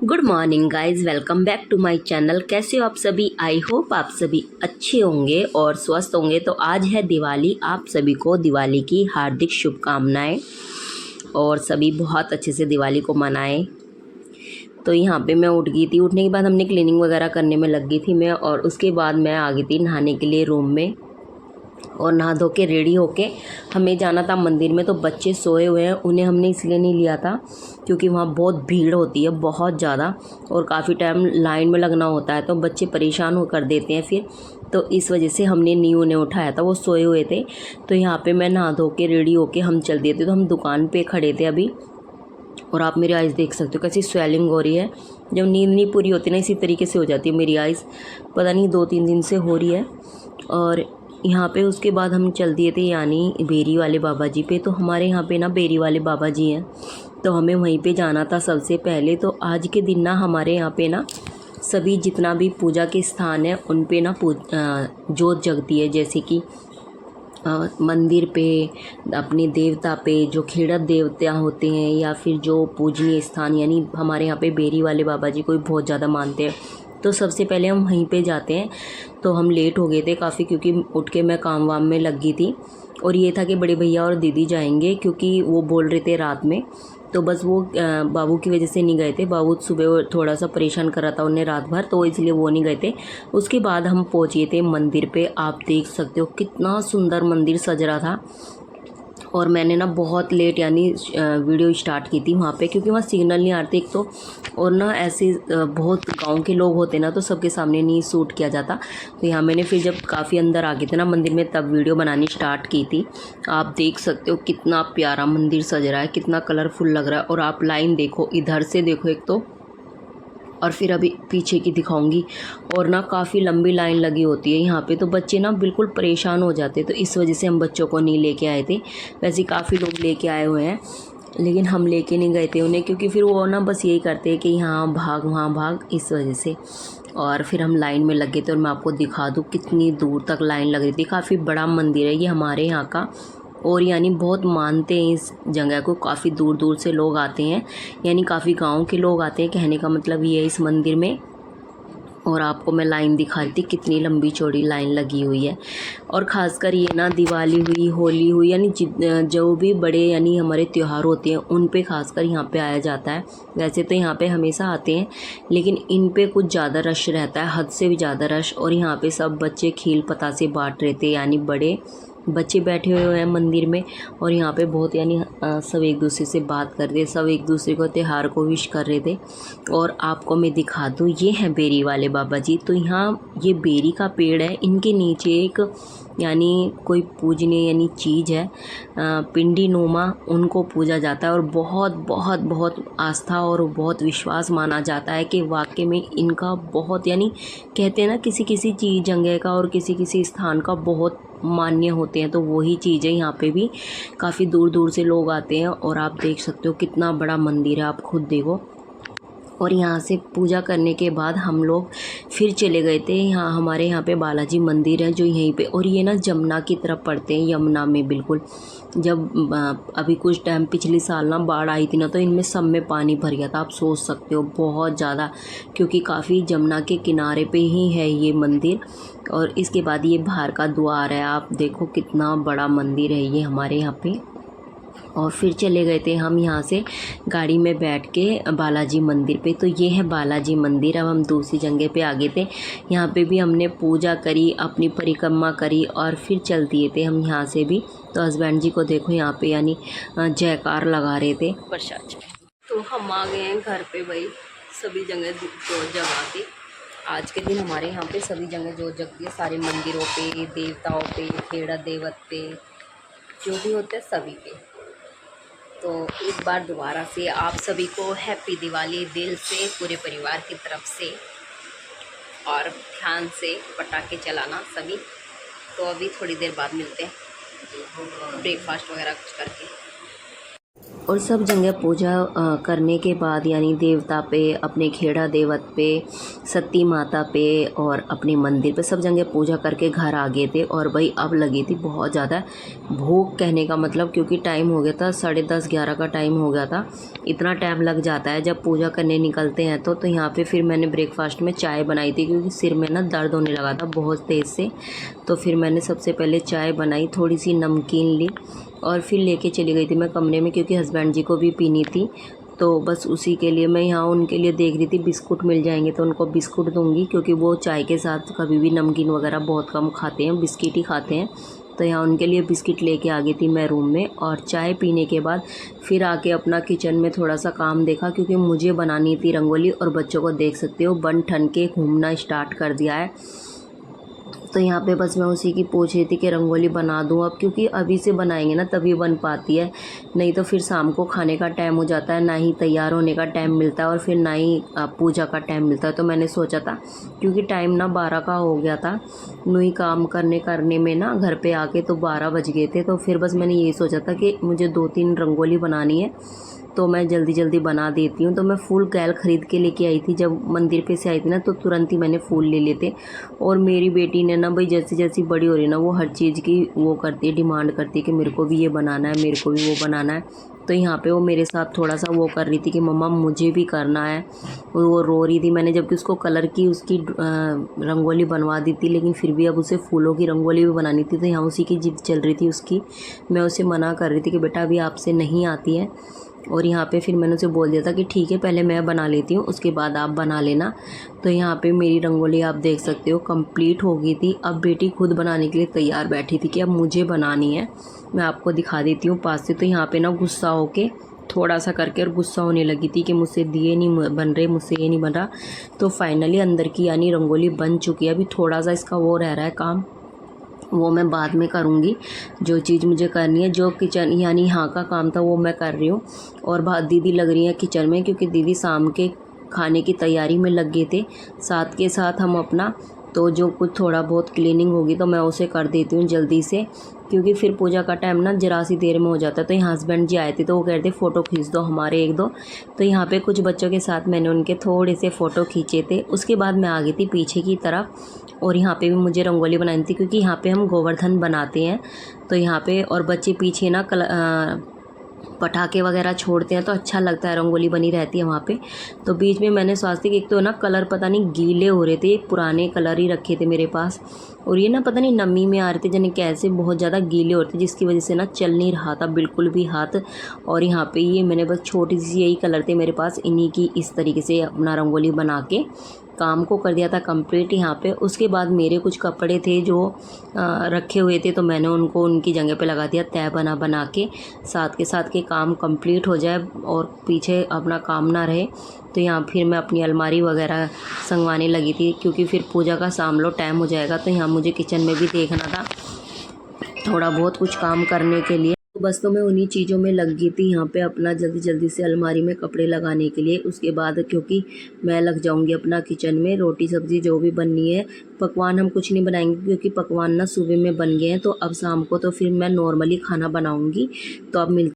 Good morning guys, welcome back to my channel. कैसे हो आप सभी? आई होप आप सभी अच्छे होंगे और स्वस्थ होंगे। तो आज है दिवाली, आप सभी को दिवाली की हार्दिक शुभकामनाएं और सभी बहुत अच्छे से दिवाली को मनाएं। तो यहाँ पे मैं उठ गई थी। उठने के बाद हमने क्लीनिंग वगैरह करने में लग गई थी मैं, और उसके बाद मैं आ गई थी नहाने के लिए रूम में, और नहा धो के रेडी होके हमें जाना था मंदिर में। तो बच्चे सोए हुए हैं, उन्हें हमने इसलिए नहीं लिया था क्योंकि वहाँ बहुत भीड़ होती है, बहुत ज़्यादा, और काफ़ी टाइम लाइन में लगना होता है, तो बच्चे परेशान हो कर देते हैं फिर। तो इस वजह से हमने नहीं उन्हें उठाया था, वो सोए हुए थे। तो यहाँ पे मैं नहा धो के रेडी होके हम चल दिए थे। तो हम दुकान पे खड़े थे अभी, और आप मेरी आइज़ देख सकते हो कैसी स्वेलिंग हो रही है। जब नींद नहीं पूरी होती ना, इसी तरीके से हो जाती है मेरी आइज़। पता नहीं 2-3 दिन से हो रही है। और यहाँ पे उसके बाद हम चल दिए थे यानी बेरी वाले बाबा जी पे। तो हमारे यहाँ पे ना बेरी वाले बाबा जी हैं, तो हमें वहीं पे जाना था सबसे पहले। तो आज के दिन ना हमारे यहाँ पे ना सभी जितना भी पूजा के स्थान है उन पे ना जोत जगती है। जैसे कि मंदिर पे, अपने देवता पे, जो खेड़त देवता होते हैं, या फिर जो पूजनीय स्थान, यानी हमारे यहाँ पे बेरी वाले बाबा जी को भी बहुत ज़्यादा मानते हैं। तो सबसे पहले हम वहीं पे जाते हैं। तो हम लेट हो गए थे काफ़ी, क्योंकि उठ के मैं काम वाम में लग गई थी, और ये था कि बड़े भैया और दीदी जाएंगे, क्योंकि वो बोल रहे थे रात में। तो बस वो बाबू की वजह से नहीं गए थे। बाबू सुबह थोड़ा सा परेशान कर रहा था उन्हें रात भर, तो इसलिए वो नहीं गए थे। उसके बाद हम पहुँचे थे मंदिर पे। आप देख सकते हो कितना सुंदर मंदिर सज रहा था। और मैंने ना बहुत लेट यानी वीडियो स्टार्ट की थी वहाँ पे, क्योंकि वहाँ सिग्नल नहीं आते एक तो, और ना ऐसे बहुत गांव के लोग होते ना, तो सबके सामने नहीं शूट किया जाता। तो यहाँ मैंने फिर जब काफ़ी अंदर आ गए थे ना मंदिर में, तब वीडियो बनानी स्टार्ट की थी। आप देख सकते हो कितना प्यारा मंदिर सज रहा है, कितना कलरफुल लग रहा है। और आप लाइन देखो, इधर से देखो एक तो, और फिर अभी पीछे की दिखाऊंगी। और ना काफ़ी लंबी लाइन लगी होती है यहाँ पे, तो बच्चे ना बिल्कुल परेशान हो जाते, तो इस वजह से हम बच्चों को नहीं लेके आए थे। वैसे काफ़ी लोग लेके आए हुए हैं, लेकिन हम लेके नहीं गए थे उन्हें, क्योंकि फिर वो ना बस यही करते हैं कि यहाँ भाग वहाँ भाग, इस वजह से। और फिर हम लाइन में लग गए थे, और मैं आपको दिखा दूँ कितनी दूर तक लाइन लग रही थी। काफ़ी बड़ा मंदिर है ये हमारे यहाँ का, और यानी बहुत मानते हैं इस जगह को। काफ़ी दूर दूर से लोग आते हैं, यानी काफ़ी गांव के लोग आते हैं, कहने का मतलब ये है इस मंदिर में। और आपको मैं लाइन दिखा रही थी, कितनी लंबी चौड़ी लाइन लगी हुई है। और ख़ासकर ये ना दिवाली हुई, होली हुई, यानी जो भी बड़े यानी हमारे त्यौहार होते हैं उन पे खासकर यहाँ पे आया जाता है। वैसे तो यहाँ पे हमेशा आते हैं, लेकिन इन पे कुछ ज़्यादा रश रहता है, हद से भी ज़्यादा रश। और यहाँ पे सब बच्चे खील पतासे बाँट रहे थे, यानी बड़े बच्चे बैठे हुए हैं मंदिर में। और यहाँ पे बहुत यानी सब एक दूसरे से बात कर रहे थे, सब एक दूसरे को त्यौहार को विश कर रहे थे। और आपको मैं दिखा दूँ, ये हैं बेरी वाले बाबा जी। तो यहाँ ये बेरी का पेड़ है, इनके नीचे एक यानी कोई पूजनीय यानी चीज़ है, पिंडी नुमा, उनको पूजा जाता है। और बहुत बहुत बहुत आस्था और बहुत विश्वास माना जाता है कि वाकई में इनका बहुत यानी कहते हैं ना, किसी किसी चीज़ जगह का और किसी किसी स्थान का बहुत मान्य होते हैं। तो वही चीज़ है, यहाँ पे भी काफ़ी दूर दूर से लोग आते हैं। और आप देख सकते हो कितना बड़ा मंदिर है, आप खुद देखो। और यहाँ से पूजा करने के बाद हम लोग फिर चले गए थे, यहाँ हमारे यहाँ पे बालाजी मंदिर है जो यहीं पे, और ये ना जमुना की तरफ पड़ते हैं, यमुना में बिल्कुल। जब अभी कुछ टाइम पिछले साल ना बाढ़ आई थी ना, तो इनमें सब में पानी भर गया था। आप सोच सकते हो बहुत ज़्यादा, क्योंकि काफ़ी जमुना के किनारे पे ही है ये मंदिर। और इसके बाद ये बाहर का द्वार है, आप देखो कितना बड़ा मंदिर है ये हमारे यहाँ पे। और फिर चले गए थे हम यहाँ से गाड़ी में बैठ के बालाजी मंदिर पे। तो ये है बालाजी मंदिर। अब हम दूसरी जगह पे आ गए थे, यहाँ पे भी हमने पूजा करी, अपनी परिक्रमा करी, और फिर चल दिए थे हम यहाँ से भी। तो हस्बैंड जी को देखो यहाँ पे यानी जयकार लगा रहे थे प्रसाद। तो हम आ गए हैं घर पे भाई, सभी जगह जोत जगा के। आज के दिन हमारे यहाँ पे सभी जगह जोत जगती है, सारे मंदिरों पे, देवताओं पे, खेड़ा देवत पे, जो भी होते हैं सभी पे। तो एक बार दोबारा से आप सभी को हैप्पी दिवाली दिल से, पूरे परिवार की तरफ से। और ध्यान से पटाखे चलाना सभी। तो अभी थोड़ी देर बाद मिलते हैं, ब्रेकफास्ट वगैरह कुछ करके। और सब जगह पूजा करने के बाद यानी देवता पे, अपने खेड़ा देवत पे, सती माता पे और अपने मंदिर पे सब जगह पूजा करके घर आ गए थे। और भाई अब लगी थी बहुत ज़्यादा भूख, कहने का मतलब क्योंकि टाइम हो गया था 10:30-11 का टाइम हो गया था। इतना टाइम लग जाता है जब पूजा करने निकलते हैं तो यहाँ पे फिर मैंने ब्रेकफास्ट में चाय बनाई थी क्योंकि सिर में ना दर्द होने लगा था बहुत तेज़ से। तो फिर मैंने सबसे पहले चाय बनाई, थोड़ी सी नमकीन ली और फिर लेके चली गई थी मैं कमरे में क्योंकि हस्बैंड जी को भी पीनी थी। तो बस उसी के लिए मैं यहाँ उनके लिए देख रही थी बिस्कुट मिल जाएंगे तो उनको बिस्कुट दूंगी क्योंकि वो चाय के साथ कभी भी नमकीन वगैरह बहुत कम खाते हैं, बिस्किट ही खाते हैं। तो यहाँ उनके लिए बिस्किट लेके आ गई थी मैं रूम में। और चाय पीने के बाद फिर आके अपना किचन में थोड़ा सा काम देखा क्योंकि मुझे बनानी थी रंगोली और बच्चों को देख सकते हो बन ठन के घूमना स्टार्ट कर दिया है। तो यहाँ पे बस मैं उसी की पूछ रही थी कि रंगोली बना दूँ अब, क्योंकि अभी से बनाएंगे ना तभी बन पाती है, नहीं तो फिर शाम को खाने का टाइम हो जाता है, ना ही तैयार होने का टाइम मिलता है और फिर ना ही पूजा का टाइम मिलता है। तो मैंने सोचा था क्योंकि टाइम ना 12 का हो गया था, नुई काम करने में ना घर पे आके तो 12 बज गए थे। तो फिर बस मैंने यही सोचा था कि मुझे 2-3 रंगोली बनानी है तो मैं जल्दी जल्दी बना देती हूँ। तो मैं फूल कैल ख़रीद के लेके आई थी, जब मंदिर पे से आई थी ना तो तुरंत ही मैंने फूल ले लिए थे। और मेरी बेटी ने ना भाई जैसी जैसी बड़ी हो रही है ना वो हर चीज़ की वो करती है, डिमांड करती है कि मेरे को भी ये बनाना है, मेरे को भी वो बनाना है। तो यहाँ पे वो मेरे साथ थोड़ा सा वो कर रही थी कि मम्मा मुझे भी करना है, वो रो रही थी। मैंने जबकि उसको कलर की उसकी रंगोली बनवा दी थी लेकिन फिर भी अब उसे फूलों की रंगोली भी बनानी थी। तो यहाँ उसी की जिद चल रही थी उसकी, मैं उसे मना कर रही थी कि बेटा अभी आपसे नहीं आती है। और यहाँ पे फिर मैंने उसे बोल दिया था कि ठीक है पहले मैं बना लेती हूँ उसके बाद आप बना लेना। तो यहाँ पे मेरी रंगोली आप देख सकते हो कंप्लीट हो गई थी। अब बेटी खुद बनाने के लिए तैयार बैठी थी कि अब मुझे बनानी है, मैं आपको दिखा देती हूँ पास से। तो यहाँ पे ना गुस्सा होके थोड़ा सा करके और गुस्सा होने लगी थी कि मुझसे दिए नहीं बन रहे, मुझसे ये नहीं बन रहा। तो फाइनली अंदर की यानी रंगोली बन चुकी है। अभी थोड़ा सा इसका वो रह रहा है काम, वो मैं बाद में करूँगी। जो चीज़ मुझे करनी है, जो किचन यानी यहाँ का काम था वो मैं कर रही हूँ। और बाहर दीदी लग रही है किचन में क्योंकि दीदी शाम के खाने की तैयारी में लग गए थे। साथ के साथ हम अपना तो जो कुछ थोड़ा बहुत क्लीनिंग होगी तो मैं उसे कर देती हूँ जल्दी से, क्योंकि फिर पूजा का टाइम ना जरा सी देर में हो जाता है। तो यहाँ हस्बैंड जी आए थे तो वो कह रहे थे फ़ोटो खींच दो हमारे 1-2। तो यहाँ पे कुछ बच्चों के साथ मैंने उनके थोड़े से फ़ोटो खींचे थे। उसके बाद मैं आ गई थी पीछे की तरफ और यहाँ पे भी मुझे रंगोली बनानी थी क्योंकि यहाँ पे हम गोवर्धन बनाते हैं। तो यहाँ पे और बच्चे पीछे ना पटाखे वगैरह छोड़ते हैं तो अच्छा लगता है, रंगोली बनी रहती है वहाँ पे। तो बीच में मैंने स्वास्तिक एक तो ना कलर पता नहीं गीले हो रहे थे, पुराने कलर ही रखे थे मेरे पास और ये ना पता नहीं नमी में आ रहे थे जाने कैसे, बहुत ज़्यादा गीले हो रहे थे जिसकी वजह से ना चल नहीं रहा था बिल्कुल भी हाथ। और यहाँ पे ये मैंने बस छोटी सी यही कलर थे मेरे पास, इन्हीं की इस तरीके से अपना रंगोली बना के काम को कर दिया था कंप्लीट यहाँ पे। उसके बाद मेरे कुछ कपड़े थे जो रखे हुए थे तो मैंने उनको उनकी जगह पे लगा दिया तय बना के, साथ के साथ के काम कंप्लीट हो जाए और पीछे अपना काम ना रहे। तो यहाँ फिर मैं अपनी अलमारी वगैरह संगवाने लगी थी क्योंकि फिर पूजा का शाम लो टाइम हो जाएगा। तो यहाँ मुझे किचन में भी देखना था थोड़ा बहुत कुछ काम करने के लिए। बस तो मैं उन्हीं चीज़ों में लग गई थी यहाँ पे अपना जल्दी जल्दी से अलमारी में कपड़े लगाने के लिए। उसके बाद क्योंकि मैं लग जाऊंगी अपना किचन में, रोटी सब्ज़ी जो भी बननी है। पकवान हम कुछ नहीं बनाएंगे क्योंकि पकवान ना सुबह में बन गए हैं, तो अब शाम को तो फिर मैं नॉर्मली खाना बनाऊंगी। तो अब मिलते